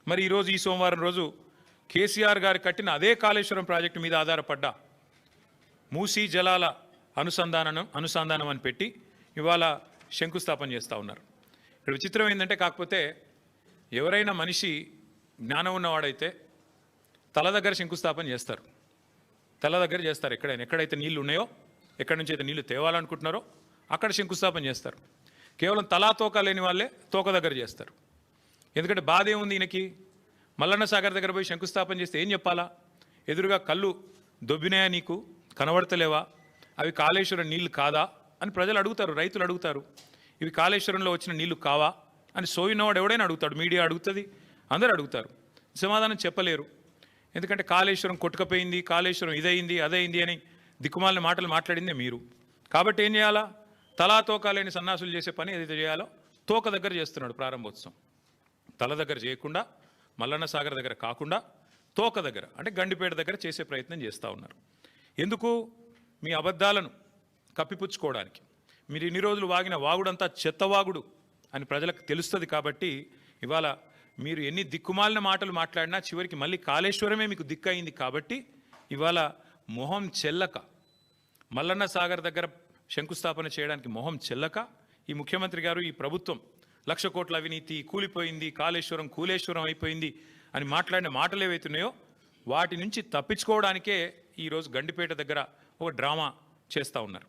మరి ఈరోజు ఈ సోమవారం రోజు కేసీఆర్ గారు కట్టిన అదే కాళేశ్వరం ప్రాజెక్టు మీద ఆధారపడ్డ మూసీ జలాల అనుసంధానం అని పెట్టి ఇవాళ శంకుస్థాపన చేస్తూ ఉన్నారు. ఇక్కడ విచిత్రం ఏంటంటే, కాకపోతే ఎవరైనా మనిషి జ్ఞానం ఉన్నవాడైతే తల దగ్గర శంకుస్థాపన చేస్తారు, తల దగ్గర చేస్తారు. ఎక్కడైతే నీళ్లు ఉన్నాయో, ఎక్కడి నుంచి అయితే నీళ్లు తేవాలనుకుంటున్నారో అక్కడ శంకుస్థాపన చేస్తారు. కేవలం తలా తోక లేని వాళ్ళే తోక దగ్గర చేస్తారు. ఎందుకంటే బాధ ఏముంది ఈయనకి? మల్లన్న సాగర్ దగ్గర పోయి శంకుస్థాపన చేస్తే ఏం చెప్పాలా? ఎదురుగా కళ్ళు దొబ్బినాయా, నీకు కనబడతలేవా, అవి కాళేశ్వరం నీళ్లు కాదా అని ప్రజలు అడుగుతారు, రైతులు అడుగుతారు. ఇవి కాళేశ్వరంలో వచ్చిన నీళ్లు కావా అని సోయినవాడు ఎవడైనా అడుగుతాడు, మీడియా అడుగుతుంది, అందరూ అడుగుతారు. సమాధానం చెప్పలేరు. ఎందుకంటే కాళేశ్వరం కొట్టుకపోయింది, కాళేశ్వరం ఇదయింది అదయింది అని దిక్కుమాలిన మాటలు మాట్లాడిందే మీరు. కాబట్టి ఏం చేయాలా? తలా తోక లేని సన్నాసులు చేసే పని ఏదైతే చేయాలో తోక దగ్గర చేస్తున్నాడు ప్రారంభోత్సవం. తల దగ్గర చేయకుండా, మల్లన్న సాగర్ దగ్గర కాకుండా తోక దగ్గర అంటే గండిపేట దగ్గర చేసే ప్రయత్నం చేస్తూ ఉన్నారు. ఎందుకు? మీ అబద్ధాలను కప్పిపుచ్చుకోవడానికి. మీరు ఇన్ని రోజులు వాగిన వాగుడంతా చెత్తవాగుడు అని ప్రజలకు తెలుస్తుంది. కాబట్టి ఇవాళ మీరు ఎన్ని దిక్కుమాలిన మాటలు మాట్లాడినా చివరికి మళ్ళీ కాళేశ్వరమే మీకు దిక్కయింది. కాబట్టి ఇవాళ మొహం చెల్లక, మల్లన్న సాగర్ దగ్గర శంకుస్థాపన చేయడానికి మొహం చెల్లక ఈ ముఖ్యమంత్రి గారు, ఈ ప్రభుత్వం 1,00,000 కోట్ల అవినీతి, కూలిపోయింది, కాళేశ్వరం కూలేశ్వరం అయిపోయింది అని మాట్లాడిన మాటలు ఏవైతున్నాయో వాటి నుంచి తప్పించుకోవడానికే ఈరోజు గండిపేట దగ్గర ఒక డ్రామా చేస్తూ ఉన్నారు.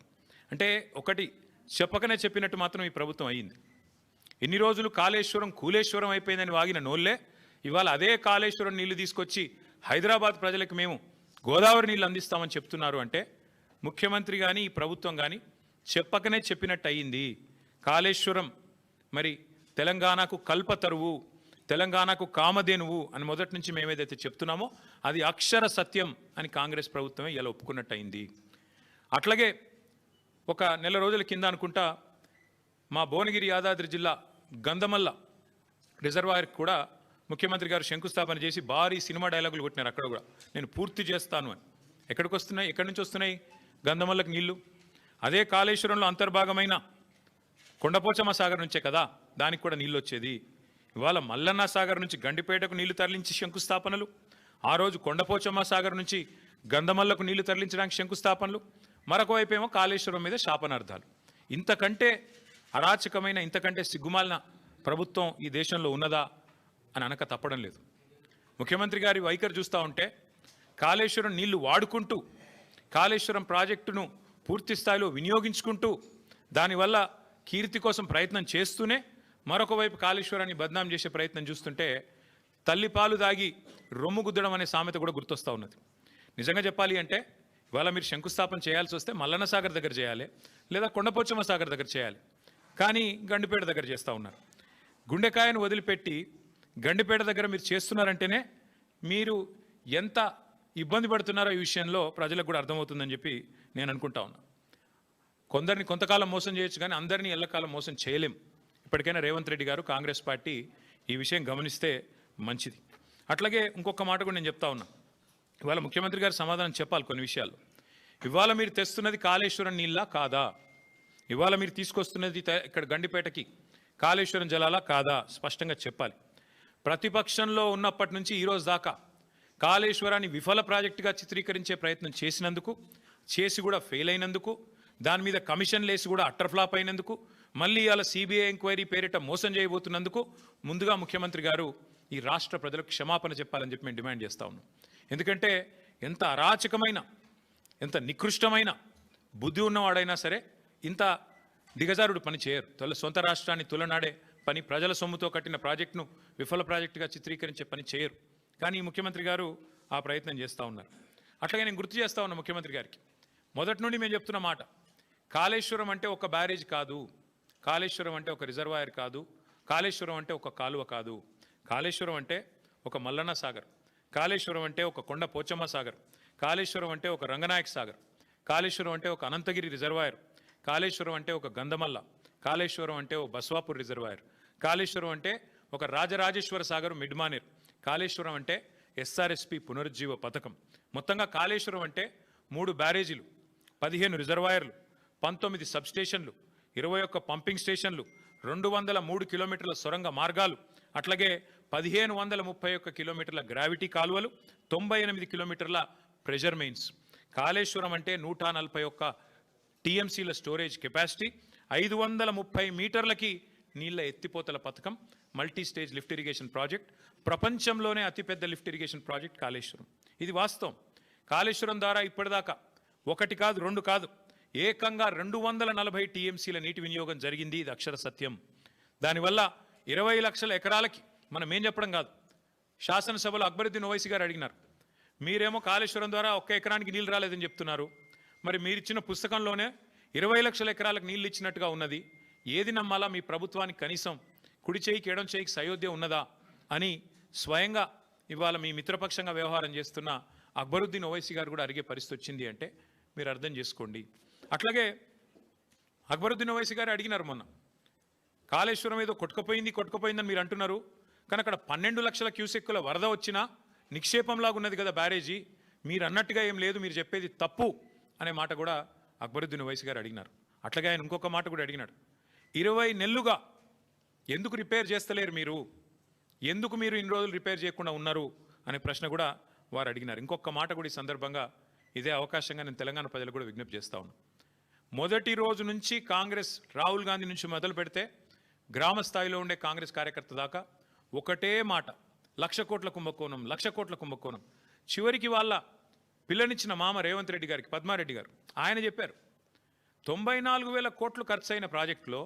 అంటే ఒకటి చెప్పకనే చెప్పినట్టు మాత్రం ఈ ప్రభుత్వం అయ్యింది. ఎన్ని రోజులు కాళేశ్వరం కూలేశ్వరం అయిపోయిందని వాగిన నోళ్ళే ఇవాళ అదే కాళేశ్వరం నీళ్లు తీసుకొచ్చి హైదరాబాద్ ప్రజలకు మేము గోదావరి నీళ్ళు అందిస్తామని చెప్తున్నారు. అంటే ముఖ్యమంత్రి కానీ ఈ ప్రభుత్వం కానీ చెప్పకనే చెప్పినట్టు అయ్యింది. కాళేశ్వరం మరి తెలంగాణకు కల్పతరువు, తెలంగాణకు కామధేనువు అని మొదటి నుంచి మేమేదైతే చెప్తున్నామో అది అక్షర సత్యం అని కాంగ్రెస్ ప్రభుత్వమే ఇలా ఒప్పుకున్నట్టు అయింది. అట్లాగే ఒక నెల రోజుల కింద అనుకుంటా మా భువనగిరి యాదాద్రి జిల్లా గంధమల్ల రిజర్వాయర్కి కూడా ముఖ్యమంత్రి గారు శంకుస్థాపన చేసి భారీ సినిమా డైలాగులు కొట్టినారు. అక్కడ కూడా నేను పూర్తి చేస్తాను అని. ఎక్కడికి వస్తున్నాయి? ఎక్కడి నుంచి వస్తున్నాయి గంధమల్లకి నీళ్లు? అదే కాళేశ్వరంలో అంతర్భాగమైన కొండపోచమ్మ సాగర్ నుంచే కదా దానికి కూడా నీళ్ళు వచ్చేది. ఇవాళ మల్లన్న సాగర్ నుంచి గండిపేటకు నీళ్లు తరలించి శంకుస్థాపనలు, ఆ రోజు కొండపోచమ్మ సాగర్ నుంచి గంధమల్లకు నీళ్లు తరలించడానికి శంకుస్థాపనలు, మరొక వైపు ఏమో కాళేశ్వరం మీద శాపనార్థాలు. ఇంతకంటే అరాచకమైన, ఇంతకంటే సిగ్గుమాలిన ప్రభుత్వం ఈ దేశంలో ఉన్నదా అని అనక తప్పడం లేదు. ముఖ్యమంత్రి గారి వైఖరి చూస్తూ ఉంటే కాళేశ్వరం నీళ్లు వాడుకుంటూ, కాళేశ్వరం ప్రాజెక్టును పూర్తి స్థాయిలో వినియోగించుకుంటూ, దానివల్ల కీర్తి కోసం ప్రయత్నం చేస్తూనే మరొక వైపు కాళేశ్వరాన్ని బద్నాం చేసే ప్రయత్నం చూస్తుంటే తల్లిపాలు దాగి రొమ్ము గుద్దడం అనే సామెత కూడా గుర్తొస్తూ ఉన్నది. నిజంగా చెప్పాలి అంటే ఇవాళ మీరు శంకుస్థాపన చేయాల్సి వస్తే మల్లన్న సాగర్ దగ్గర చేయాలి, లేదా కొండపోచమ్మ సాగర్ దగ్గర చేయాలి. కానీ గండిపేట దగ్గర చేస్తూ ఉన్నారు. గుండెకాయను వదిలిపెట్టి గండిపేట దగ్గర మీరు చేస్తున్నారంటేనే మీరు ఎంత ఇబ్బంది పడుతున్నారో ఈ విషయంలో ప్రజలకు కూడా అర్థమవుతుందని చెప్పి నేను అనుకుంటా ఉన్నా. కొందరిని కొంతకాలం మోసం చేయొచ్చు, కానీ అందరినీ ఎల్లకాలం మోసం చేయలేం. ఇప్పటికైనా రేవంత్ రెడ్డి గారు, కాంగ్రెస్ పార్టీ ఈ విషయం గమనిస్తే మంచిది. అట్లాగే ఇంకొక మాట కూడా నేను చెప్తా ఉన్నా. ఇవాళ ముఖ్యమంత్రి గారు సమాధానం చెప్పాలి కొన్ని విషయాలు. ఇవాళ మీరు తెస్తున్నది కాళేశ్వరం నీళ్ళ కాదా? ఇవాళ మీరు తీసుకొస్తున్నది ఇక్కడ గండిపేటకి కాళేశ్వరం జలాలా కాదా? స్పష్టంగా చెప్పాలి. ప్రతిపక్షంలో ఉన్నప్పటి నుంచి ఈరోజు దాకా కాళేశ్వరాన్ని విఫల ప్రాజెక్టుగా చిత్రీకరించే ప్రయత్నం చేసినందుకు, చేసి కూడా ఫెయిల్ అయినందుకు, దాని మీద కమిషన్లు వేసి కూడా అట్టర్ ఫ్లాప్ అయినందుకు, మళ్ళీ ఇవాళ సిబిఐ ఎంక్వైరీ పేరిట మోసం చేయబోతున్నందుకు ముందుగా ముఖ్యమంత్రి గారు ఈ రాష్ట్ర ప్రజలకు క్షమాపణ చెప్పాలని చెప్పి మేము డిమాండ్ చేస్తూ ఉన్నాం. ఎందుకంటే ఎంత అరాచకమైన, ఎంత నికృష్టమైన బుద్ధి ఉన్నవాడైనా సరే ఇంత దిగజారుడు పని చేయరు. సొంత రాష్ట్రాన్ని తులనాడే పని, ప్రజల సొమ్ముతో కట్టిన ప్రాజెక్టును విఫల ప్రాజెక్టుగా చిత్రీకరించే పని చేయరు. కానీ ముఖ్యమంత్రి గారు ఆ ప్రయత్నం చేస్తూ ఉన్నారు. అట్లాగే నేను గుర్తు చేస్తూ ఉన్నా ముఖ్యమంత్రి గారికి, మొదటి నుండి మేము చెప్తున్న మాట, కాళేశ్వరం అంటే ఒక బ్యారేజ్ కాదు, కాళేశ్వరం అంటే ఒక రిజర్వాయర్ కాదు, కాళేశ్వరం అంటే ఒక కాలువ కాదు, కాళేశ్వరం అంటే ఒక మల్లన్న సాగర్, కాళేశ్వరం అంటే ఒక కొండ పోచమ్మ సాగర్, కాళేశ్వరం అంటే ఒక రంగనాయక సాగర్, కాళేశ్వరం అంటే ఒక అనంతగిరి రిజర్వాయర్, కాళేశ్వరం అంటే ఒక గంధమల్ల, కాళేశ్వరం అంటే ఒక బస్వాపూర్ రిజర్వాయర్, కాళేశ్వరం అంటే ఒక రాజరాజేశ్వర సాగర్ మిడ్మానేర్, కాళేశ్వరం అంటే ఎస్ఆర్ఎస్పి పునరుజ్జీవ పథకం. మొత్తంగా కాళేశ్వరం అంటే 3 బ్యారేజీలు, 15 రిజర్వాయర్లు, 19 సబ్స్టేషన్లు, 21 పంపింగ్ స్టేషన్లు, 203 కిలోమీటర్ల సొరంగ మార్గాలు, అట్లాగే 1531 కిలోమీటర్ల గ్రావిటీ కాలువలు, 98 కిలోమీటర్ల ప్రెషర్ మెయిన్స్. కాళేశ్వరం అంటే 141 టీఎంసీల స్టోరేజ్ కెపాసిటీ, 530 మీటర్లకి నీళ్ల ఎత్తిపోతల పథకం, multi stage lift irrigation project, ప్రపంచంలోనే అతిపెద్ద లిఫ్ట్ ఇరిగేషన్ ప్రాజెక్ట్ కాళేశ్వరం. ఇది వాస్తవం. కాళేశ్వరం ద్వారా ఇప్పటిదాకా 1 కాదు 2 కాదు ఏకంగా 240 టీఎంసీల నీటి వినియోగం జరిగింది. ఇది అక్షర సత్యం. దానివల్ల 20 లక్షల ఎకరాలకి మనం ఏం చెప్పడం కాదు. శాసనసభలో అక్బరుద్దీన్ ఓవైసీ గారు అడిగినారు, మీరేమో కాళేశ్వరం ద్వారా 1 ఎకరానికి నీళ్ళు రాలేదని చెప్తున్నారు, మరి మీరు ఇచ్చిన పుస్తకంలోనే 20 లక్షల ఎకరాలకు నీళ్ళు ఇచ్చినట్టుగా ఉన్నది, ఏది నమ్మాలా? మీ ప్రభుత్వానికి కనీసం కుడి చేయికి ఎడం చేయికి సయోధ్య ఉన్నదా అని స్వయంగా ఇవాళ మీ మిత్రపక్షంగా వ్యవహారం చేస్తున్న అక్బరుద్దీన్ ఓవైసీ గారు కూడా అడిగే పరిస్థితి వచ్చింది అంటే మీరు అర్థం చేసుకోండి. అట్లాగే అక్బరుద్దీన్ ఓవైసీ గారు అడిగినారు మొన్న, కాళేశ్వరం ఏదో కొట్టుకుపోయిందని మీరు అంటున్నారు, కానీ అక్కడ 12 లక్షల క్యూసెక్కుల వరద వచ్చినా నిక్షేపంలాగా ఉన్నది కదా బ్యారేజీ, మీరు అన్నట్టుగా ఏం లేదు, మీరు చెప్పేది తప్పు అనే మాట కూడా అక్బరుద్దీన్ ఓవైసీ గారు అడిగినారు. అట్లాగే ఆయన ఇంకొక మాట కూడా అడిగినాడు, 20 నెలలుగా ఎందుకు రిపేర్ చేస్తలేరు మీరు, ఎందుకు మీరు ఇన్ని రోజులు రిపేర్ చేయకుండా ఉన్నారు అనే ప్రశ్న కూడా వారు అడిగినారు. ఇంకొక మాట కూడా ఈ సందర్భంగా ఇదే అవకాశంగా నేను తెలంగాణ ప్రజలు కూడా విజ్ఞప్తి చేస్తా ఉన్నాను. మొదటి రోజు నుంచి కాంగ్రెస్ రాహుల్ గాంధీ నుంచి మొదలు పెడితే గ్రామ స్థాయిలో ఉండే కాంగ్రెస్ కార్యకర్త దాకా ఒకటే మాట, 1,00,000 కోట్ల కుంభకోణం, 1,00,000 కోట్ల కుంభకోణం. చివరికి వాళ్ళ పిల్లనిచ్చిన మామ రేవంత్ రెడ్డి గారికి, పద్మారెడ్డి గారు, ఆయన చెప్పారు 94,000 కోట్లు ఖర్చు అయిన ప్రాజెక్టులో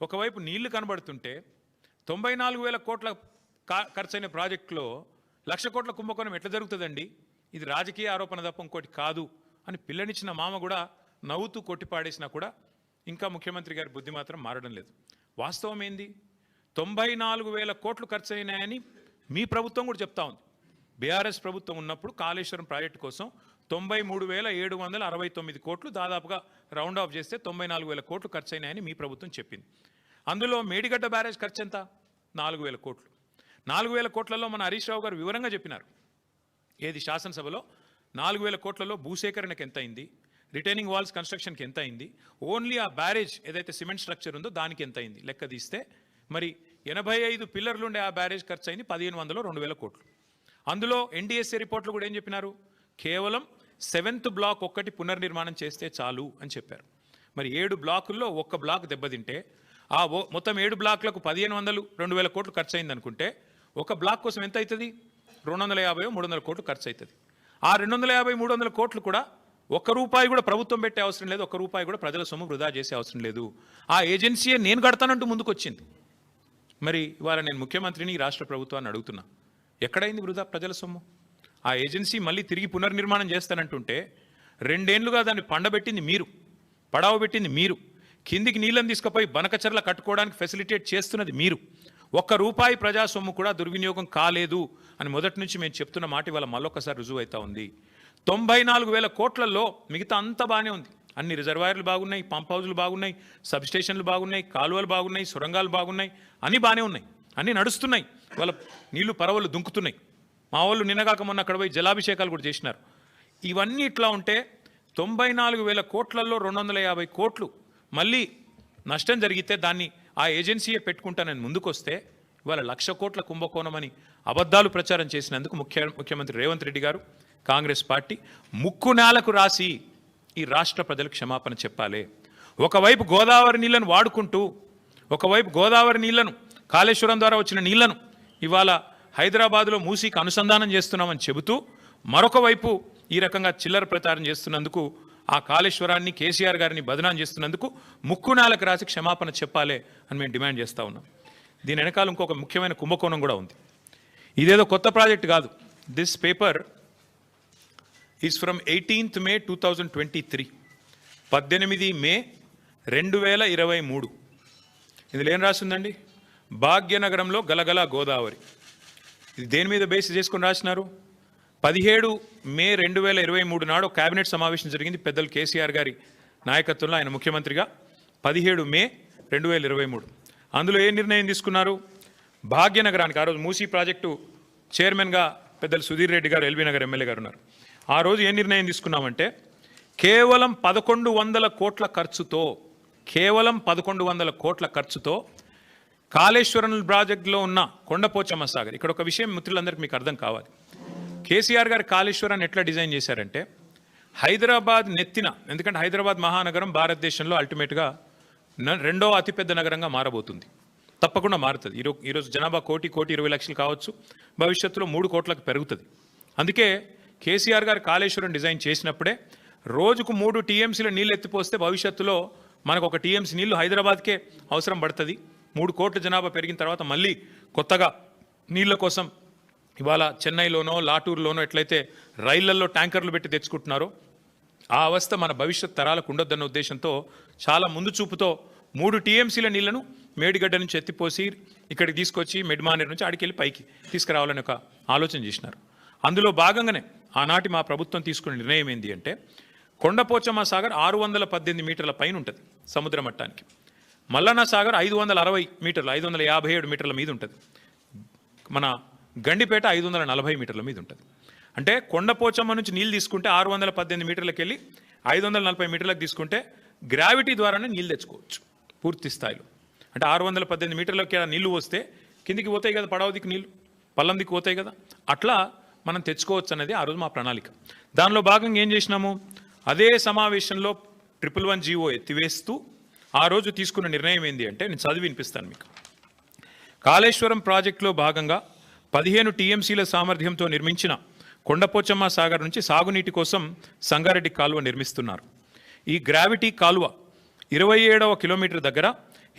ఒకవైపు నీళ్లు కనబడుతుంటే 94,000 కోట్ల ఖర్చైన ప్రాజెక్టులో 1,00,000 కోట్ల కుంభకోణం ఎట్లా జరుగుతుందండి, ఇది రాజకీయ ఆరోపణ తప్ప ఇంకోటి కాదు అని పిల్లనిచ్చిన మామ కూడా నవ్వుతూ కొట్టిపాడేసినా కూడా ఇంకా ముఖ్యమంత్రి గారి బుద్ధి మాత్రం మారడం లేదు. వాస్తవం ఏంది, 94,000 కోట్లు ఖర్చు అయినాయని మీ ప్రభుత్వం కూడా చెప్తా ఉంది. బీఆర్ఎస్ ప్రభుత్వం ఉన్నప్పుడు కాళేశ్వరం ప్రాజెక్టు కోసం 93,769 కోట్లు, దాదాపుగా రౌండ్ ఆఫ్ చేస్తే 94,000 కోట్లు ఖర్చు అయినాయని మీ ప్రభుత్వం చెప్పింది. అందులో మేడిగడ్డ బ్యారేజ్ ఖర్చు ఎంత? 4,000 కోట్లు. 4,000 కోట్లలో మన హరీష్ రావు గారు వివరంగా చెప్పినారు. ఏది శాసనసభలో 4,000 కోట్లలో భూసేకరణకు ఎంత అయింది, రిటైనింగ్ వాల్స్ కన్స్ట్రక్షన్కి ఎంత అయింది, ఓన్లీ ఆ బ్యారేజ్ ఏదైతే సిమెంట్ స్ట్రక్చర్ ఉందో దానికి ఎంత అయింది లెక్క తీస్తే మరి 85 పిల్లర్లు ఉండే ఆ బ్యారేజ్ ఖర్చు అయింది 1,500 2,000 కోట్లు. అందులో ఎన్డీఎస్ఏ రిపోర్ట్లు కూడా ఏం చెప్పినారు, కేవలం 7th బ్లాక్ ఒక్కటి పునర్నిర్మాణం చేస్తే చాలు అని చెప్పారు. మరి 7 బ్లాకుల్లో ఒక్క బ్లాక్ దెబ్బతింటే ఆ మొత్తం 7 బ్లాక్లకు 1,500 2,000 కోట్లు ఖర్చు అయింది అనుకుంటే ఒక బ్లాక్ కోసం ఎంత అవుతుంది, 250 300 కోట్లు ఖర్చు అవుతుంది. ఆ 250 300 కోట్లు కూడా ₹1 కూడా ప్రభుత్వం పెట్టే అవసరం లేదు, ₹1 కూడా ప్రజల సొమ్ము వృధా చేసే అవసరం లేదు. ఆ ఏజెన్సీయే నేను కడతానంటూ ముందుకు వచ్చింది. మరి ఇవాళ నేను ముఖ్యమంత్రిని రాష్ట్ర ప్రభుత్వాన్ని అడుగుతున్నా, ఎక్కడైంది వృధా ప్రజల సొమ్ము? ఆ ఏజెన్సీ మళ్ళీ తిరిగి పునర్నిర్మాణం చేస్తానంటుంటే 2 ఏళ్లుగా దాన్ని పండబెట్టింది మీరు, పడావ పెట్టింది మీరు, కిందికి నీళ్ళని తీసుకుపోయి బనకచర్ల కట్టుకోవడానికి ఫెసిలిటేట్ చేస్తున్నది మీరు. ₹1 ప్రజా సొమ్ము కూడా దుర్వినియోగం కాలేదు అని మొదటి నుంచి మేము చెప్తున్న మాట ఇవాళ మళ్ళొక్కసారి రుజువు అవుతా ఉంది. 94,000 కోట్లలో మిగతా అంతా బాగానే ఉంది. అన్ని రిజర్వాయర్లు బాగున్నాయి, పంప్ హౌజులు బాగున్నాయి, సబ్స్టేషన్లు బాగున్నాయి, కాలువలు బాగున్నాయి, సొరంగాలు బాగున్నాయి, అన్నీ బాగానే ఉన్నాయి, అన్నీ నడుస్తున్నాయి. వాళ్ళ నీళ్లు పరవలు దుంకుతున్నాయి. మా వాళ్ళు నిన్నగాక మొన్న అక్కడ పోయి జలాభిషేకాలు కూడా చేసినారు. ఇవన్నీ ఇట్లా ఉంటే 94,000 కోట్లలో 250 కోట్లు మళ్ళీ నష్టం జరిగితే దాన్ని ఆ ఏజెన్సీయే పెట్టుకుంటానని ముందుకొస్తే ఇవాళ 1,00,000 కోట్ల కుంభకోణం అని అబద్ధాలు ప్రచారం చేసినందుకు ముఖ్యమంత్రి రేవంత్ రెడ్డి గారు, కాంగ్రెస్ పార్టీ ముక్కు నేలకు రాసి ఈ రాష్ట్ర ప్రజలకు క్షమాపణ చెప్పాలి. ఒకవైపు గోదావరి నీళ్లను వాడుకుంటూ, ఒకవైపు గోదావరి నీళ్లను కాళేశ్వరం ద్వారా వచ్చిన నీళ్లను ఇవాళ హైదరాబాద్లో మూసీకి అనుసంధానం చేస్తున్నామని చెబుతూ మరొక వైపు ఈ రకంగా చిల్లర ప్రచారం చేస్తున్నందుకు, ఆ కాళేశ్వరాన్ని కేసీఆర్ గారిని బదనాం చేస్తున్నందుకు ముక్కు నేలకు రాసి క్షమాపణ చెప్పాలి అని మేము డిమాండ్ చేస్తూ ఉన్నాం. దీని వెనకాల ఇంకొక ముఖ్యమైన కుంభకోణం కూడా ఉంది. ఇదేదో కొత్త ప్రాజెక్ట్ కాదు. This paper is from 18th May 2023, 18 మే 2023. ఇందులో ఏం రాసిందండి, భాగ్యనగరంలో గలగల గోదావరి. ఇది దేని మీద బేస్ చేసుకొని రాసినారు? 17 మే 2023 నాడు కేబినెట్ సమావేశం జరిగింది పెద్దలు కేసీఆర్ గారి నాయకత్వంలో, ఆయన ముఖ్యమంత్రిగా. 17 మే 2023 అందులో ఏ నిర్ణయం తీసుకున్నారు? భాగ్యనగరానికి ఆ రోజు మూసీ ప్రాజెక్టు చైర్మన్గా పెద్దలు సుధీర్ రెడ్డి గారు, ఎల్బీ నగర్ ఎమ్మెల్యే గారు ఉన్నారు. ఆ రోజు ఏ నిర్ణయం తీసుకున్నామంటే కేవలం 1,100 కోట్ల ఖర్చుతో, కేవలం 1,100 కోట్ల ఖర్చుతో కాళేశ్వరం ప్రాజెక్టులో ఉన్న కొండపోచమ్మ సాగర్, ఇక్కడ ఒక విషయం మిత్రులందరికీ మీకు అర్థం కావాలి. కేసీఆర్ గారు కాళేశ్వరాన్ని ఎట్లా డిజైన్ చేశారంటే హైదరాబాద్ నెత్తిన, ఎందుకంటే హైదరాబాద్ మహానగరం భారతదేశంలో అల్టిమేట్గా రెండవ అతిపెద్ద నగరంగా మారబోతుంది, తప్పకుండా మారుతుంది. ఈరోజు జనాభా 1,20,00,000 కావచ్చు, భవిష్యత్తులో 3 కోట్లకు పెరుగుతుంది. అందుకే కేసీఆర్ గారు కాళేశ్వరం డిజైన్ చేసినప్పుడే రోజుకు 3 టీఎంసీల నీళ్ళు ఎత్తిపోస్తే భవిష్యత్తులో మనకు 1 టీఎంసీ నీళ్లు హైదరాబాద్కే అవసరం పడుతుంది. 3 కోట్ల జనాభా పెరిగిన తర్వాత మళ్ళీ కొత్తగా నీళ్ల కోసం ఇవాళ చెన్నైలోనో లాటూరులోనో ఎట్లయితే రైళ్లలో ట్యాంకర్లు పెట్టి తెచ్చుకుంటున్నారో ఆ అవస్థ మన భవిష్యత్ తరాలకు ఉండొద్దన్న ఉద్దేశంతో చాలా ముందు చూపుతో 3 టీఎంసీల నీళ్లను మేడిగడ్డ నుంచి ఎత్తిపోసి ఇక్కడికి తీసుకొచ్చి మెడ్మానేర్ నుంచి ఆడికెళ్ళి పైకి తీసుకురావాలని ఒక ఆలోచన చేసినారు. అందులో భాగంగానే ఆనాటి మా ప్రభుత్వం తీసుకున్న నిర్ణయం ఏంటి అంటే కొండపోచమ్మ సాగర్ 618 మీటర్ల పైన ఉంటుంది సముద్ర మట్టానికి. మల్లన్న సాగర్ 560 మీటర్లు, 557 మీటర్ల మీద ఉంటుంది. మన గండిపేట 540 మీటర్ల మీద ఉంటుంది. అంటే కొండపోచమ్మ నుంచి నీళ్ళు తీసుకుంటే 618 మీటర్లకు వెళ్ళి 540 మీటర్లకు తీసుకుంటే గ్రావిటీ ద్వారానే నీళ్ళు తెచ్చుకోవచ్చు పూర్తి స్థాయిలో. అంటే 618 మీటర్లకి నీళ్లు వస్తే కిందికి పోతాయి కదా, పడవ దిక్కు నీళ్ళు పల్లం దిక్కు పోతాయి కదా, అట్లా మనం తెచ్చుకోవచ్చు అనేది ఆ రోజు మా ప్రణాళిక. దానిలో భాగంగా ఏం చేసినాము, అదే సమావేశంలో 111 జీవో ఎత్తివేస్తూ ఆ రోజు తీసుకున్న నిర్ణయం ఏంటి అంటే నేను చదివి వినిపిస్తాను మీకు. కాళేశ్వరం ప్రాజెక్టులో భాగంగా 15 టీఎంసీల సామర్థ్యంతో నిర్మించిన కొండపోచమ్మ సాగర్ నుంచి సాగునీటి కోసం సంగారెడ్డి కాలువ నిర్మిస్తున్నారు. ఈ గ్రావిటీ కాలువ 27వ కిలోమీటర్ దగ్గర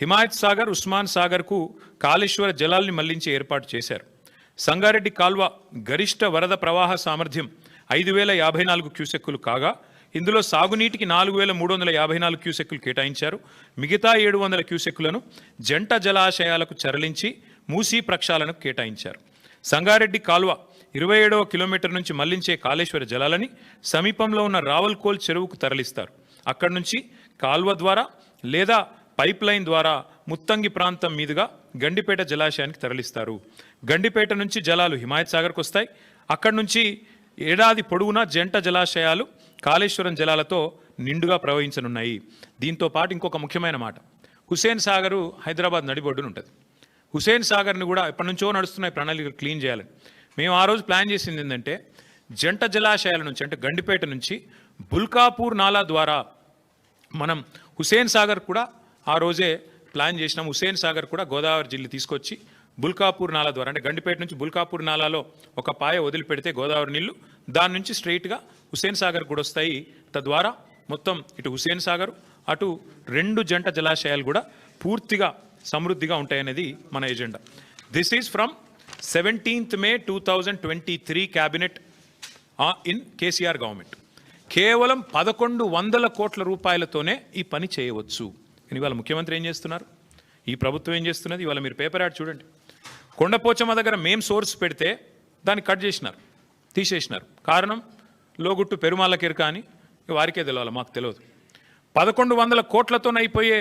హిమాయత్ సాగర్, ఉస్మాన్ సాగర్కు కాళేశ్వర జలాల్ని మళ్లించి ఏర్పాటు చేశారు. సంగారెడ్డి కాల్వ గరిష్ట వరద ప్రవాహ సామర్థ్యం 5,054 క్యూసెక్కులు కాగా ఇందులో సాగునీటికి 4,354 క్యూసెక్కులు కేటాయించారు. మిగతా 700 క్యూసెక్కులను జంట జలాశయాలకు తరలించి మూసీ ప్రక్షాళనకు కేటాయించారు. సంగారెడ్డి కాల్వ 27వ కిలోమీటర్ నుంచి మళ్లించే కాళేశ్వర జలాలని సమీపంలో ఉన్న రావల్కోల్ చెరువుకు తరలిస్తారు. అక్కడి నుంచి కాల్వ ద్వారా లేదా పైప్ లైన్ ద్వారా ముత్తంగి ప్రాంతం మీదుగా గండిపేట జలాశయానికి తరలిస్తారు. గండిపేట నుంచి జలాలు హిమాయత్ సాగర్కు వస్తాయి. అక్కడి నుంచి ఏడాది పొడవునా జంట జలాశయాలు కాళేశ్వరం జలాలతో నిండుగా ప్రవహించనున్నాయి. దీంతో పాటు ఇంకొక ముఖ్యమైన మాట, హుసేన్ సాగరు హైదరాబాద్ నడిబొడ్డున ఉంటుంది. హుసేన్ సాగర్ని కూడా ఎప్పటి నుంచో నడుస్తున్నాయి ప్రణాళికలు క్లీన్ చేయాలని. మేము ఆ రోజు ప్లాన్ చేసింది ఏంటంటే జంట జలాశయాల నుంచి అంటే గండిపేట నుంచి బుల్కాపూర్ నాలా ద్వారా మనం హుసేన్ సాగర్ కూడా ఆ రోజే ప్లాన్ చేసినాం. హుసేన్ సాగర్ కూడా గోదావరి జిల్లా తీసుకొచ్చి బుల్కాపూర్ నాలా ద్వారా అంటే గండిపేట నుంచి బుల్కాపూర్ నాలాలో ఒక పాయ వదిలిపెడితే గోదావరి నీళ్లు దాని నుంచి స్ట్రైట్గా హుసేన్ సాగర్ కూడా వస్తాయి. తద్వారా మొత్తం ఇటు హుసేన్ సాగర్ అటు 2 జంట జలాశయాలు కూడా పూర్తిగా సమృద్ధిగా ఉంటాయనేది మన agenda. This is from 17th May 2023 cabinet in KCR government. కేవలం 1,100 కోట్ల రూపాయలతోనే ఈ పని చేయవచ్చు. ఇవాళ ముఖ్యమంత్రి ఏం చేస్తున్నారు, ఈ ప్రభుత్వం ఏం చేస్తున్నది, ఇవాళ మీరు పేపర్ యాడ్ చూడండి. కొండపోచమ్మ దగ్గర మేం సోర్స్ పెడితే దాన్ని కట్ చేసినారు, తీసేసినారు. కారణం లోగుట్టు పెరుమాళ్ళకెరక అని వారికే తెలియాలి, మాకు తెలియదు. 1,100 కోట్లతో అయిపోయే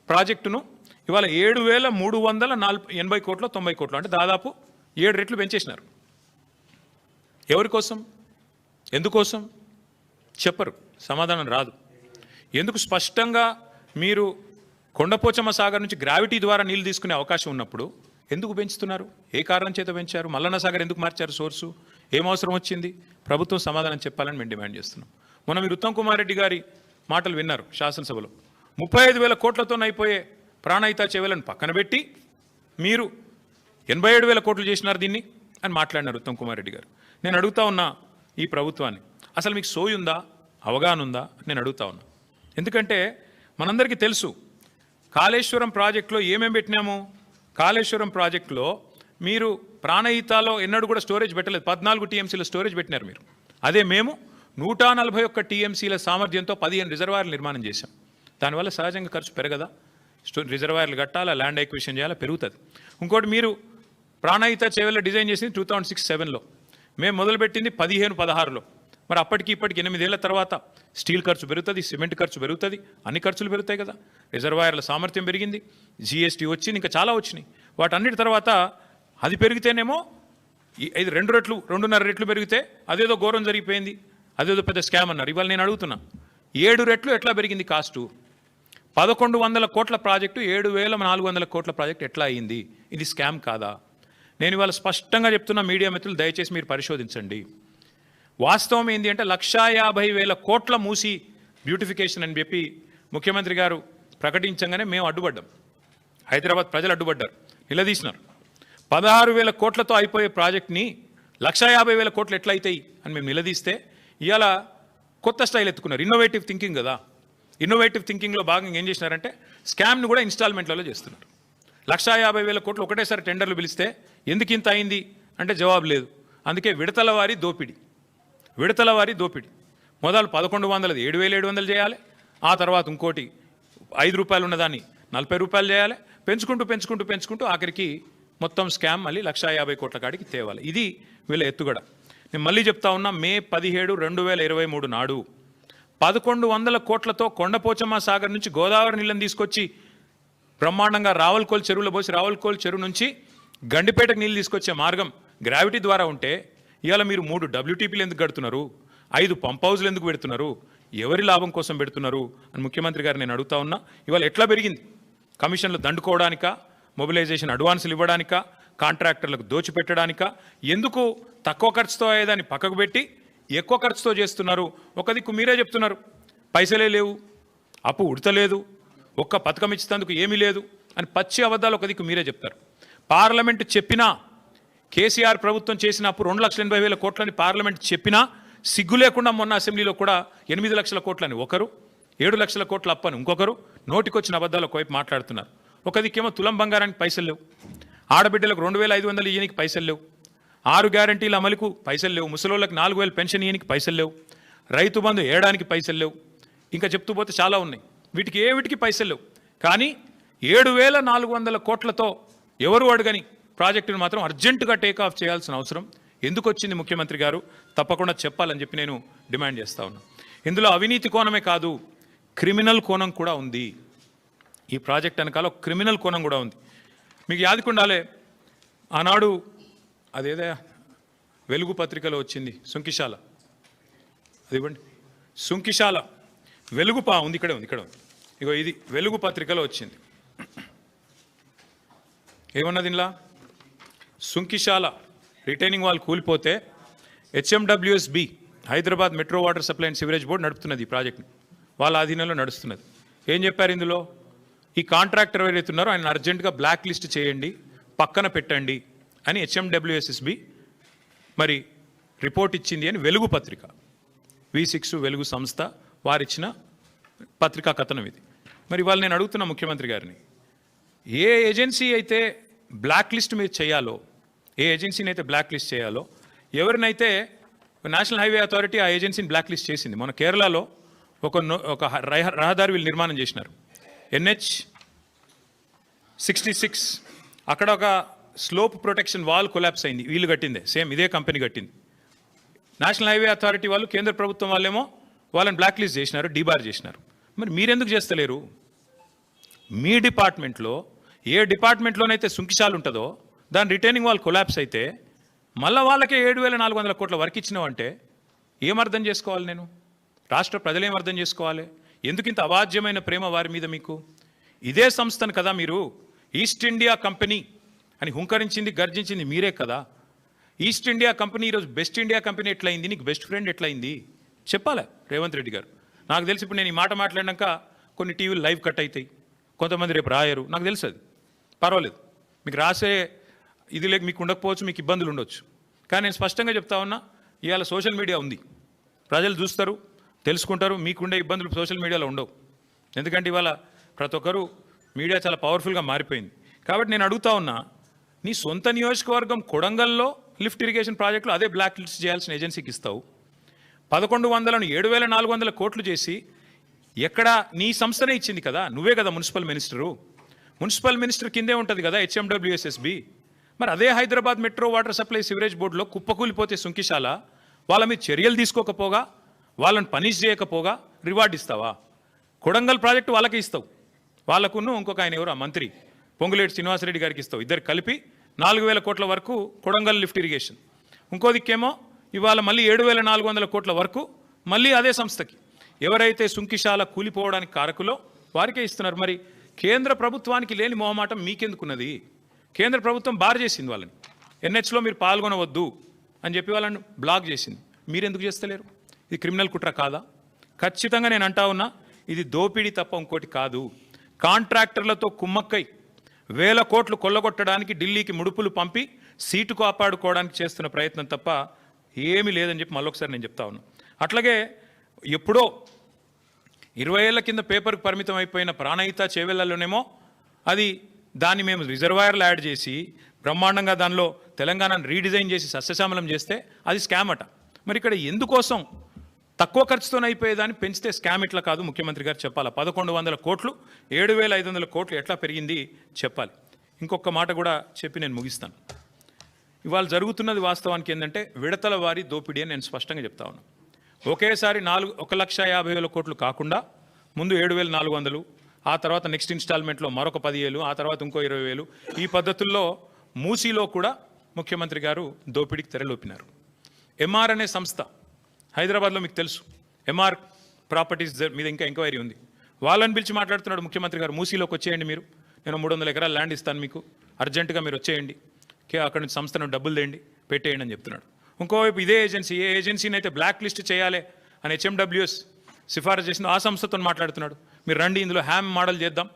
ప్రాజెక్టును ఇవాళ 7,380 కోట్లు 90 కోట్లు అంటే దాదాపు 7 రెట్లు పెంచేసినారు. ఎవరి కోసం, ఎందుకోసం చెప్పరు, సమాధానం రాదు. ఎందుకు స్పష్టంగా మీరు కొండపోచమ్మ సాగర్ నుంచి గ్రావిటీ ద్వారా నీళ్లు తీసుకునే అవకాశం ఉన్నప్పుడు ఎందుకు పెంచుతున్నారు, ఏ కారణం చేత పెంచారు, మల్లన్న సాగర్ ఎందుకు మార్చారు సోర్సు, ఏం అవసరం వచ్చింది, ప్రభుత్వం సమాధానం చెప్పాలని మేము డిమాండ్ చేస్తున్నాం. మొన్న మీరు ఉత్తమ్ కుమార్ రెడ్డి గారి మాటలు విన్నారు శాసనసభలో. 35,000 కోట్లతో అయిపోయే ప్రాణహిత చెవులను పక్కన పెట్టి మీరు 87,000 కోట్లు చేసినారు దీన్ని అని మాట్లాడినారు ఉత్తమ్ కుమార్ రెడ్డి గారు. నేను అడుగుతా ఉన్నా ఈ ప్రభుత్వాన్ని, అసలు మీకు సోయి ఉందా, అవగాహన ఉందా నేను అడుగుతా ఉన్నా. ఎందుకంటే మనందరికీ తెలుసు కాళేశ్వరం ప్రాజెక్టులో ఏమేమి పెట్టినాము. కాళేశ్వరం ప్రాజెక్టులో మీరు ప్రాణహితాలో ఎన్నడూ కూడా స్టోరేజ్ పెట్టలేదు, 14 టీఎంసీల స్టోరేజ్ పెట్టినారు మీరు. అదే మేము 141 టీఎంసీల సామర్థ్యంతో 15 రిజర్వాయర్లు నిర్మాణం చేశాం. దానివల్ల సహజంగా ఖర్చు పెరగదా, రిజర్వాయర్లు కట్టాలా, ల్యాండ్ ఎక్విజిషన్ చేయాలా, పెరుగుతుంది. ఇంకోటి మీరు ప్రాణహిత చేవెళ్ళ డిజైన్ చేసింది 2006-07లో, మేము మొదలుపెట్టింది 15-16లో. మరి అప్పటికి ఇప్పటికి 8 ఏళ్ల తర్వాత స్టీల్ ఖర్చు పెరుగుతుంది, సిమెంట్ ఖర్చు పెరుగుతుంది, అన్ని ఖర్చులు పెరుగుతాయి కదా. రిజర్వాయర్ల సామర్థ్యం పెరిగింది, జిఎస్టీ వచ్చింది, ఇంకా చాలా వచ్చినాయి. వాటన్నిటి తర్వాత అది పెరిగితేనేమో ఇది 2 రెట్లు 2.5 రెట్లు పెరిగితే అదేదో ఘోరం జరిగిపోయింది, అదేదో పెద్ద స్కామ్ అన్నారు. ఇవాళ నేను అడుగుతున్నా 7 రెట్లు ఎట్లా పెరిగింది కాస్టు, 1100 కోట్ల ప్రాజెక్టు 7400 కోట్ల ప్రాజెక్టు ఎట్లా అయింది? ఇది స్కామ్ కాదా? నేను ఇవాళ స్పష్టంగా చెప్తున్న మీడియా మిత్రులు దయచేసి మీరు పరిశోధించండి. వాస్తవం ఏంటి అంటే 1,50,000 కోట్ల మూసి బ్యూటిఫికేషన్ అని చెప్పి ముఖ్యమంత్రి గారు ప్రకటించగానే మేము అడ్డుపడ్డాం. హైదరాబాద్ ప్రజలు అడ్డుపడ్డారు, నిలదీసినారు. 16,000 కోట్లతో అయిపోయే ప్రాజెక్ట్ని 1,50,000 కోట్లు ఎట్లయితాయి అని మేము నిలదీస్తే ఇవాళ కొత్త స్టైల్ ఎత్తుకున్నారు. ఇన్నోవేటివ్ థింకింగ్ కదా. ఇన్నోవేటివ్ థింకింగ్లో భాగంగా ఏం చేసినారంటే స్కామ్ను కూడా ఇన్స్టాల్మెంట్లలో చేస్తున్నారు. 1,50,000 కోట్లు ఒకటేసారి టెండర్లు పిలిస్తే ఎందుకు ఇంత అయింది అంటే జవాబు లేదు. అందుకే విడతల వారి దోపిడీ. మొదలు 1,100 7,700 చేయాలి. ఆ తర్వాత ఇంకోటి 5 రూపాయలు ఉన్నదాన్ని 40 రూపాయలు చేయాలి. పెంచుకుంటూ ఆఖరికి మొత్తం స్కామ్ మళ్ళీ 1,50,000 కోట్ల కాడికి తేవాలి. ఇది వీళ్ళ ఎత్తుగడ. నేను మళ్ళీ చెప్తా ఉన్నా, మే 17, 2023 నాడు 1,100 కోట్లతో కొండపోచమ్మ సాగర్ నుంచి గోదావరి నీళ్ళని తీసుకొచ్చి బ్రహ్మాండంగా రావులకోల్ చెరువులో పోసి రావులకోల్ చెరువు నుంచి గండిపేటకు నీళ్ళు తీసుకొచ్చే మార్గం గ్రావిటీ ద్వారా ఉంటే ఇవాళ మీరు 3 WTPలు ఎందుకు కడుతున్నారు? 5 పంప్ హౌజ్లు ఎందుకు పెడుతున్నారు? ఎవరి లాభం కోసం పెడుతున్నారు అని ముఖ్యమంత్రి గారు నేను అడుగుతా ఉన్నా. ఇవాళ ఎట్లా పెరిగింది? కమిషన్లు దండుకోవడానికా, మొబిలైజేషన్ అడ్వాన్సులు ఇవ్వడానికా, కాంట్రాక్టర్లకు దోచిపెట్టడానికా? ఎందుకు తక్కువ ఖర్చుతో అయ్యేదాన్ని పక్కకు పెట్టి ఎక్కువ ఖర్చుతో చేస్తున్నారు? ఒక దిక్కు మీరే చెప్తున్నారు పైసలే లేవు, అప్పు ఉడతలేదు, ఒక్క పథకం ఇచ్చేందుకు ఏమీ లేదు అని పచ్చి అబద్ధాలు ఒక దిక్కు మీరే చెప్తారు. పార్లమెంటు చెప్పినా, కేసీఆర్ ప్రభుత్వం చేసిన అప్పు 2,80,000 కోట్లని పార్లమెంట్ చెప్పినా సిగ్గు లేకుండా మొన్న అసెంబ్లీలో కూడా 8 లక్షల కోట్లని ఒకరు, 7 లక్షల కోట్ల అప్పని ఇంకొకరు నోటికొచ్చిన అబద్ధాలు ఒకవైపు మాట్లాడుతున్నారు. ఒక దిక్కేమో తులం బంగారానికి పైసలు లేవు, ఆడబిడ్డలకు 2,500 ఇయ్యనికి పైసలు లేవు, 6 గ్యారంటీల అమలుకు పైసలు లేవు, ముసలోళ్ళకి 4,000 పెన్షన్ ఇయ్యనికి పైసలు లేవు, రైతు బంధు ఏడానికి పైసలు లేవు, ఇంకా చెప్తూ పోతే చాలా ఉన్నాయి. వీటికి పైసలు లేవు. కానీ 7,400 కోట్లతో ఎవరు అడగని ప్రాజెక్టును మాత్రం అర్జెంటుగా టేకాఫ్ చేయాల్సిన అవసరం ఎందుకు వచ్చింది ముఖ్యమంత్రి గారు? తప్పకుండా చెప్పాలని చెప్పి నేను డిమాండ్ చేస్తా ఉన్నా. ఇందులో అవినీతి కోణమే కాదు, క్రిమినల్ కోణం కూడా ఉంది. ఈ ప్రాజెక్ట్ వెనకాల ఒక క్రిమినల్ కోణం కూడా ఉంది. మీకు యాదికుండాలే, ఆనాడు అదేదో వెలుగు పత్రికలో వచ్చింది సుంకిశాల, అది ఇవ్వండి, సుంకిశాల వెలుగు ఉంది, ఇక్కడ ఉంది. ఇగో ఇది వెలుగు పత్రికలో వచ్చింది. ఏమన్నది ఇలా? సుంకిశాల రిటైనింగ్ వాల్ కూలిపోతే HMWSB Hyderabad metro water supply and sewerage board నడుపుతున్నది ఈ ప్రాజెక్ట్ని, వాళ్ళ ఆధీనంలో నడుస్తున్నది. ఏం చెప్పారు ఇందులో? ఈ కాంట్రాక్టర్ ఎవరైతే ఉన్నారో ఆయన అర్జెంటుగా బ్లాక్ లిస్ట్ చేయండి, పక్కన పెట్టండి అని HMWSB మరి రిపోర్ట్ ఇచ్చింది అని వెలుగు పత్రిక, V6 వెలుగు సంస్థ వారిచ్చిన పత్రికా కథనం ఇది. మరి వాళ్ళు నేను అడుగుతున్న ముఖ్యమంత్రి గారిని, ఏ ఏజెన్సీ అయితే బ్లాక్ లిస్ట్ మీరు చేయాలో, ఏ ఏజెన్సీని అయితే బ్లాక్ లిస్ట్ చేయాలో, ఎవరినైతే నేషనల్ హైవే అథారిటీ ఆ ఏజెన్సీని బ్లాక్ లిస్ట్ చేసింది. మన కేరళలో ఒక రహదారి వీళ్ళు నిర్మాణం చేసినారు, NH66. అక్కడ ఒక స్లోప్ ప్రొటెక్షన్ వాల్ కొలాప్స్ అయింది, వీళ్ళు కట్టిందే, సేమ్ ఇదే కంపెనీ కట్టింది. నేషనల్ హైవే అథారిటీ వాళ్ళు, కేంద్ర ప్రభుత్వం వాళ్ళేమో వాళ్ళని బ్లాక్ లిస్ట్ చేసినారు, డీబార్ చేసినారు. మరి మీరెందుకు చేస్తలేరు? మీ డిపార్ట్మెంట్లో ఏ డిపార్ట్మెంట్లోనైతే సుంకిశాలు ఉంటుందో దాని రిటైనింగ్ వాల్ కొలాప్స్ అయితే మళ్ళీ వాళ్ళకే 7,400 కోట్ల వర్క్ ఇచ్చినావంటే ఏమర్థం చేసుకోవాలి? నేను రాష్ట్ర ప్రజలు ఏమర్థం చేసుకోవాలి? ఎందుకు ఇంత అవాజ్యమైన ప్రేమ వారి మీద మీకు? ఇదే సంస్థను కదా మీరు ఈస్ట్ ఇండియా కంపెనీ అని హుంకరించింది, గర్జించింది మీరే కదా. ఈస్ట్ ఇండియా కంపెనీ ఈరోజు బెస్ట్ ఇండియా కంపెనీ ఎట్లయింది? నీకు బెస్ట్ ఫ్రెండ్ ఎట్లయింది చెప్పాలి రేవంత్ రెడ్డి గారు. నాకు తెలిసి ఇప్పుడు నేను ఈ మాట మాట్లాడినాక కొన్ని టీవీలు లైవ్ కట్ అవుతాయి, కొంతమంది రేపు రాయరు, నాకు తెలుసు. అది పర్వాలేదు, మీకు రాసే ఇది లేక మీకు ఉండకపోవచ్చు, మీకు ఇబ్బందులు ఉండొచ్చు. కానీ నేను స్పష్టంగా చెప్తా ఉన్నా, ఇవాళ సోషల్ మీడియా ఉంది, ప్రజలు చూస్తారు, తెలుసుకుంటారు. మీకుండే ఇబ్బందులు సోషల్ మీడియాలో ఉండవు. ఎందుకంటే ఇవాళ ప్రతి ఒక్కరు మీడియా చాలా పవర్ఫుల్గా మారిపోయింది. కాబట్టి నేను అడుగుతా ఉన్నా, నీ సొంత నియోజకవర్గం కొడంగల్లో లిఫ్ట్ ఇరిగేషన్ ప్రాజెక్టులు అదే బ్లాక్ లిస్ట్ చేయాల్సిన ఏజెన్సీకి ఇస్తావు. 1,100ను 7,400 కోట్లు చేసి ఎక్కడ నీ సంస్థనే ఇచ్చింది కదా, నువ్వే కదా మున్సిపల్ మినిస్టరు. మున్సిపల్ మినిస్టర్ కిందే ఉంటుంది కదా HMWSB. మరి అదే Hyderabad metro water supply sewerage బోర్డులో కుప్పకూలిపోతే సుంకిశాల, వాళ్ళ మీద చర్యలు తీసుకోకపోగా, వాళ్ళని పనిష్ చేయకపోగా రివార్డు ఇస్తావా? కొడంగల్ ప్రాజెక్టు వాళ్ళకే ఇస్తావు, వాళ్ళకున్న ఇంకొక ఆయన ఎవరు, ఆ మంత్రి పొంగులేటి శ్రీనివాసరెడ్డి గారికి ఇస్తావు. ఇద్దరు కలిపి 4,000 కోట్ల వరకు కొడంగల్ లిఫ్ట్ ఇరిగేషన్. ఇంకో దిక్కేమో ఇవాళ మళ్ళీ 7,400 కోట్ల వరకు మళ్ళీ అదే సంస్థకి. ఎవరైతే సుంకిశాల కూలిపోవడానికి కారకులో వారికే ఇస్తున్నారు. మరి కేంద్ర ప్రభుత్వానికి లేని మొహమాటం మీకెందుకున్నది? కేంద్ర ప్రభుత్వం బార్ చేసింది వాళ్ళని, ఎన్హెచ్లో మీరు పాల్గొనవద్దు అని చెప్పి వాళ్ళని బ్లాక్ చేసింది. మీరెందుకు చేస్తలేరు? ఇది క్రిమినల్ కుట్ర కాదా? ఖచ్చితంగా నేను అంటా ఉన్నా, ఇది దోపిడీ తప్ప ఇంకోటి కాదు. కాంట్రాక్టర్లతో కుమ్మక్కై వేల కోట్లు కొల్లగొట్టడానికి ఢిల్లీకి ముడుపులు పంపి సీటు కాపాడుకోవడానికి చేస్తున్న ప్రయత్నం తప్ప ఏమీ లేదని చెప్పి మళ్ళొకసారి నేను చెప్తా ఉన్నా. అట్లాగే ఎప్పుడో 20 ఏళ్ల కింద పేపర్కి పరిమితం అయిపోయిన ప్రాణహిత చేవెళ్లలోనేమో అది దాన్ని మేము రిజర్వాయర్లు యాడ్ చేసి బ్రహ్మాండంగా దానిలో తెలంగాణను రీడిజైన్ చేసి సస్యశ్యామలం చేస్తే అది స్కామ్ అట. మరి ఇక్కడ ఎందుకోసం తక్కువ ఖర్చుతోనే అయిపోయేదాన్ని పెంచితే స్కామ్ ఇట్లా కాదు ముఖ్యమంత్రి గారు చెప్పాలి. 1100 కోట్లు 7500 కోట్లు ఎట్లా పెరిగింది చెప్పాలి. ఇంకొక మాట కూడా చెప్పి నేను ముగిస్తాను. ఇవాళ జరుగుతున్నది వాస్తవానికి ఏంటంటే విడతల వారి దోపిడీ అని నేను స్పష్టంగా చెప్తా ఉన్నాను. ఒకేసారి 1,50,000 కోట్లు కాకుండా ముందు 7,400, ఆ తర్వాత నెక్స్ట్ ఇన్స్టాల్మెంట్లో మరొక 10,000, ఆ తర్వాత ఇంకో 20,000, ఈ పద్ధతుల్లో మూసీలో కూడా ముఖ్యమంత్రి గారు దోపిడీకి తెరలోపినారు. ఎంఆర్ అనే సంస్థ హైదరాబాద్లో మీకు తెలుసు, ఎంఆర్ ప్రాపర్టీస్ మీద ఇంకా ఎంక్వైరీ ఉంది. వాళ్ళని పిలిచి మాట్లాడుతున్నాడు ముఖ్యమంత్రి గారు, మూసీలోకి వచ్చేయండి మీరు, నేను 300 ఎకరాల ల్యాండ్ ఇస్తాను మీకు, అర్జెంటుగా మీరు వచ్చేయండి, అక్కడి నుంచి సంస్థను డబ్బులు తేండి పెట్టేయండి అని చెప్తున్నాడు. ఇంకోవైపు ఇదే ఏజెన్సీ, ఏ ఏజెన్సీని అయితే బ్లాక్ లిస్ట్ చేయాలి అని హెచ్ఎండబ్ల్యూఎస్ సిఫారసు చేసిందో ఆ సంస్థతో మాట్లాడుతున్నాడు. మీరు రండి, ఇందులో హ్యామ్ మోడల్ చేద్దాం,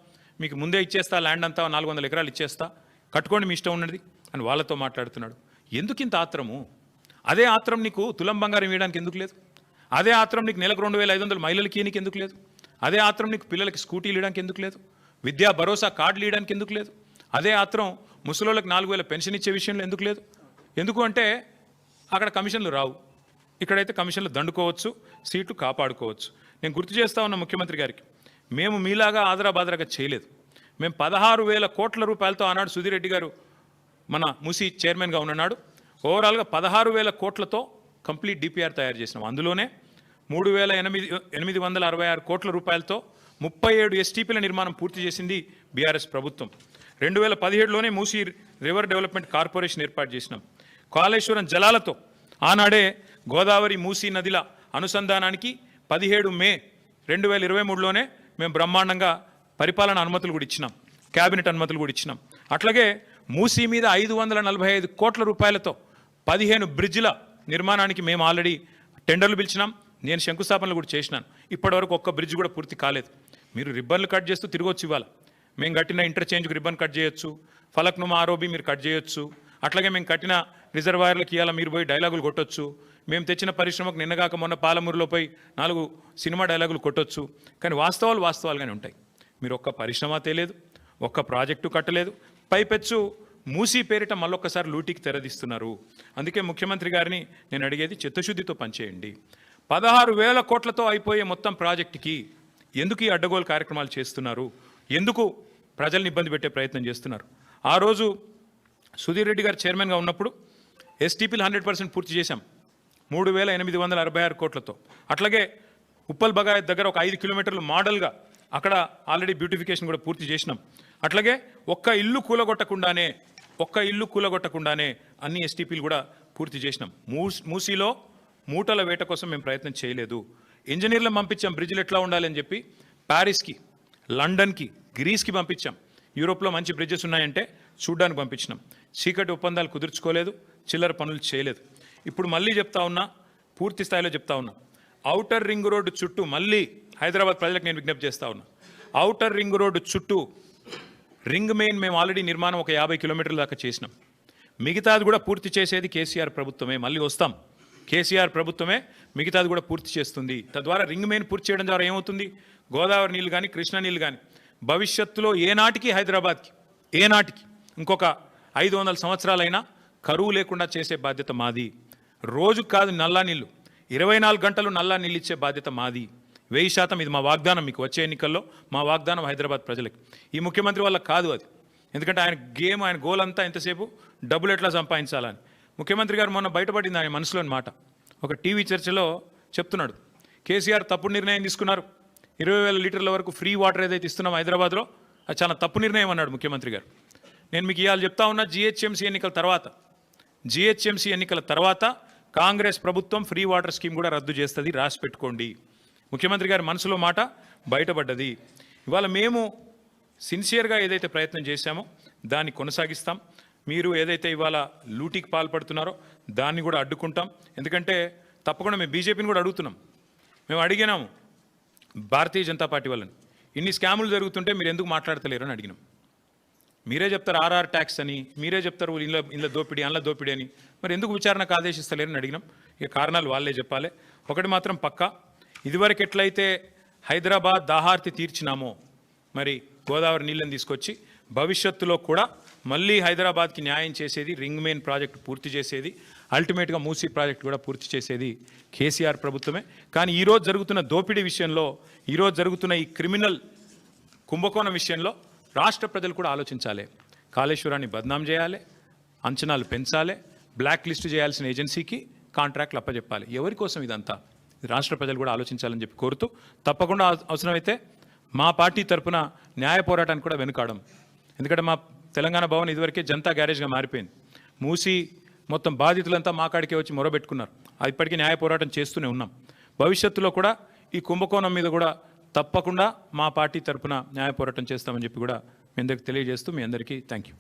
మీకు ముందే ఇచ్చేస్తా, ల్యాండ్ అంతా 400 ఎకరాలు ఇచ్చేస్తా, కట్టుకోండి మీ ఇష్టం ఉన్నది అని వాళ్ళతో మాట్లాడుతున్నాడు. ఎందుకు ఇంత ఆత్రము? అదే ఆత్రం నీకు తులం బంగారం ఇవ్వడానికి ఎందుకు లేదు? అదే ఆత్రం నీకు నెలకు 2,500 మహిళలకి ఇయనికి ఎందుకు లేదు? అదే ఆత్రం నీకు పిల్లలకి స్కూటీలు ఇవ్వడానికి ఎందుకు లేదు? విద్యా భరోసా కార్డులు ఇవ్వడానికి ఎందుకు లేదు? అదే ఆత్రం ముసలోళ్ళకి 4,000 పెన్షన్ ఇచ్చే విషయంలో ఎందుకు లేదు? ఎందుకు అంటే అక్కడ కమిషన్లు రావు, ఇక్కడైతే కమిషన్లు దండుకోవచ్చు, సీట్లు కాపాడుకోవచ్చు. నేను గుర్తు చేస్తా ఉన్న ముఖ్యమంత్రి గారికి, మేము మీలాగా ఆదరాబాదరాగా చేయలేదు. మేము 16,000 కోట్ల రూపాయలతో ఆనాడు సుధీర్ రెడ్డి గారు మన మూసీ చైర్మన్గా ఉన్నాడు, ఓవరాల్గా 16,000 కోట్లతో కంప్లీట్ డిపిఆర్ తయారు చేసినాం. అందులోనే 3,866 కోట్ల రూపాయలతో 37 ఎస్టీపీల నిర్మాణం పూర్తి చేసింది బీఆర్ఎస్ ప్రభుత్వం. 2017లోనే మూసీ రివర్ డెవలప్మెంట్ కార్పొరేషన్ ఏర్పాటు చేసినాం. కాళేశ్వరం జలాలతో ఆనాడే గోదావరి మూసీ నదిల అనుసంధానానికి 17 మే 2023లోనే మేము బ్రహ్మాండంగా పరిపాలన అనుమతులు కూడా ఇచ్చినాం, క్యాబినెట్ అనుమతులు కూడా ఇచ్చినాం. అట్లాగే మూసీ మీద 545 కోట్ల రూపాయలతో 15 బ్రిడ్జిల నిర్మాణానికి మేము ఆల్రెడీ టెండర్లు పిలిచినాం, నేను శంకుస్థాపనలు కూడా చేసినాను. ఇప్పటివరకు ఒక్క బ్రిడ్జ్ కూడా పూర్తి కాలేదు. మీరు రిబ్బన్లు కట్ చేస్తూ తిరగొచ్చు, ఇవాళ మేము కట్టిన ఇంటర్చేంజ్కి రిబ్బన్ కట్ చేయొచ్చు, ఫలక్నుమా ఆరోబి మీరు కట్ చేయొచ్చు, అట్లాగే మేము కట్టిన రిజర్వాయర్లకు ఇవాళ మీరు పోయి డైలాగులు కొట్టొచ్చు, మేము తెచ్చిన పరిశ్రమకు నిన్నగాక మొన్న పాలమూరులో పోయి 4 సినిమా డైలాగులు కొట్టొచ్చు. కానీ వాస్తవాలుగానే ఉంటాయి. మీరు ఒక్క పరిశ్రమ తేలేదు, ఒక్క ప్రాజెక్టు కట్టలేదు, పైపెచ్చు మూసీ పేరిట మళ్ళొక్కసారి లూటీకి తెరదీస్తున్నారు. అందుకే ముఖ్యమంత్రి గారిని నేను అడిగేది, చిత్తశుద్ధితో పనిచేయండి. 16,000 కోట్లతో అయిపోయే మొత్తం ప్రాజెక్టుకి ఎందుకు ఈ అడ్డగోలు కార్యక్రమాలు చేస్తున్నారు? ఎందుకు ప్రజల్ని ఇబ్బంది పెట్టే ప్రయత్నం చేస్తున్నారు? ఆ రోజు సుధీర్ రెడ్డి గారు చైర్మన్గా ఉన్నప్పుడు ఎస్టీపీలు 100% పూర్తి చేశాం 3,866 కోట్లతో. అట్లాగే ఉప్పల్ బగాయత్ దగ్గర ఒక 5 కిలోమీటర్లు మోడల్గా అక్కడ ఆల్రెడీ బ్యూటిఫికేషన్ కూడా పూర్తి చేసినాం. అట్లాగే ఒక్క ఇల్లు కూలగొట్టకుండానే అన్ని ఎస్టీపీలు కూడా పూర్తి చేసినాం. మూసీలో మూటల వేట కోసం మేము ప్రయత్నం చేయలేదు. ఇంజనీర్లను పంపించాం, బ్రిడ్జ్లు ఎట్లా ఉండాలి అని చెప్పి ప్యారిస్కి, లండన్కి, గ్రీస్కి పంపించాం. యూరోప్లో మంచి బ్రిడ్జెస్ ఉన్నాయంటే చూడ్డానికి పంపించినాం. చీకటి ఒప్పందాలు కుదుర్చుకోలేదు, చిల్లర పనులు చేయలేదు. ఇప్పుడు మళ్ళీ చెప్తా ఉన్నా, పూర్తి స్థాయిలో చెప్తా ఉన్నా, ఔటర్ రింగ్ రోడ్డు చుట్టూ మళ్ళీ హైదరాబాద్ ప్రజలకు నేను విజ్ఞప్తి చేస్తా ఉన్నా, ఔటర్ రింగ్ రోడ్డు చుట్టూ రింగ్ మెయిన్ మేము ఆల్రెడీ నిర్మాణం ఒక 50 కిలోమీటర్ల దాకా చేసినాం. మిగతాది కూడా పూర్తి చేసేది కేసీఆర్ ప్రభుత్వమే. మళ్ళీ వస్తాం, కేసీఆర్ ప్రభుత్వమే మిగతాది కూడా పూర్తి చేస్తుంది. తద్వారా రింగ్ మెయిన్ పూర్తి చేయడం ద్వారా ఏమవుతుంది, గోదావరి నీళ్ళు కానీ కృష్ణా నీళ్ళు కానీ భవిష్యత్తులో ఏనాటికి హైదరాబాద్కి ఇంకొక 500 సంవత్సరాలైనా కరువు లేకుండా చేసే బాధ్యత మాది. రోజు కాదు నల్లా నీళ్ళు, 24 గంటలు నల్లా నీళ్ళు ఇచ్చే బాధ్యత మాది. 1000% ఇది మా వాగ్దానం. మీకు వచ్చే ఎన్నికల్లో మా వాగ్దానం హైదరాబాద్ ప్రజలకి. ఈ ముఖ్యమంత్రి వల్ల కాదు అది, ఎందుకంటే ఆయన గోల్ అంతా ఎంతసేపు డబ్బులు ఎట్లా సంపాదించాలని. ముఖ్యమంత్రి గారు మొన్న బయటపడింది ఆయన మనసులోని మాట. ఒక టీవీ చర్చలో చెప్తున్నాడు, కేసీఆర్ తప్పుడు నిర్ణయం తీసుకున్నారు, 20,000 లీటర్ల వరకు ఫ్రీ వాటర్ ఏదైతే ఇస్తున్నాం హైదరాబాద్లో అది చాలా తప్పు నిర్ణయం అన్నాడు ముఖ్యమంత్రి గారు. నేను మీకు ఇవాళ చెప్తా ఉన్నా, జిహెచ్ఎంసీ ఎన్నికల తర్వాత కాంగ్రెస్ ప్రభుత్వం ఫ్రీ వాటర్ స్కీమ్ కూడా రద్దు చేస్తుంది, రాసి పెట్టుకోండి. ముఖ్యమంత్రి గారి మనసులో మాట బయటపడ్డది. ఇవాళ మేము సిన్సియర్గా ఏదైతే ప్రయత్నం చేశామో దాన్ని కొనసాగిస్తాం. మీరు ఏదైతే ఇవాళ లూటీకి పాల్పడుతున్నారో దాన్ని కూడా అడ్డుకుంటాం. ఎందుకంటే తప్పకుండా మేము బీజేపీని కూడా అడుగుతున్నాం. మేము అడిగినాము భారతీయ జనతా పార్టీ వాళ్ళని, ఇన్ని స్కాములు జరుగుతుంటే మీరు ఎందుకు మాట్లాడతలేరు అని అడిగినాం. మీరే చెప్తారు ఆర్ఆర్ ట్యాక్స్ అని, మీరే చెప్తారు ఇంట్లో దోపిడీ అందులో దోపిడీ అని, మరి ఎందుకు విచారణకు ఆదేశిస్తలేరని అడిగినాం. ఇక కారణాలు వాళ్ళే చెప్పాలి. ఒకటి మాత్రం పక్కా, ఇదివరకు ఎట్లయితే హైదరాబాద్ దాహార్తి తీర్చినామో మరి గోదావరి నీళ్ళని తీసుకొచ్చి భవిష్యత్తులో కూడా మళ్ళీ హైదరాబాద్కి న్యాయం చేసేది, రింగ్ మెయిన్ ప్రాజెక్టు పూర్తి చేసేది, అల్టిమేట్గా మూసీ ప్రాజెక్టు కూడా పూర్తి చేసేది కేసీఆర్ ప్రభుత్వమే. కానీ ఈరోజు జరుగుతున్న దోపిడీ విషయంలో, ఈరోజు జరుగుతున్న ఈ క్రిమినల్ కుంభకోణం విషయంలో రాష్ట్ర ప్రజలు కూడా ఆలోచించాలి. కాళేశ్వరాన్ని బద్నాం చేయాలి, అంచనాలు పెంచాలి, బ్లాక్ లిస్ట్ చేయాల్సిన ఏజెన్సీకి కాంట్రాక్ట్లు అప్పచెప్పాలి. ఎవరి కోసం ఇదంతా? రాష్ట్ర ప్రజలు కూడా ఆలోచించాలని చెప్పి కోరుతూ, తప్పకుండా అవసరమైతే మా పార్టీ తరఫున న్యాయ పోరాటానికి కూడా వెనుకాడం. ఎందుకంటే మా తెలంగాణ భవన్ ఇదివరకే జనతా గ్యారేజ్గా మారిపోయింది. మూసి మొత్తం బాధితులంతా మా కాడికే వచ్చి మొరబెట్టుకున్నారు. ఇప్పటికీ న్యాయ పోరాటం చేస్తూనే ఉన్నాం. భవిష్యత్తులో కూడా ఈ కుంభకోణం మీద కూడా తప్పకుండా మా పార్టీ తరఫున న్యాయ పోరాటం చేస్తామని చెప్పి కూడా మీ అందరికీ తెలియజేస్తూ, మీ అందరికీ థ్యాంక్ యూ.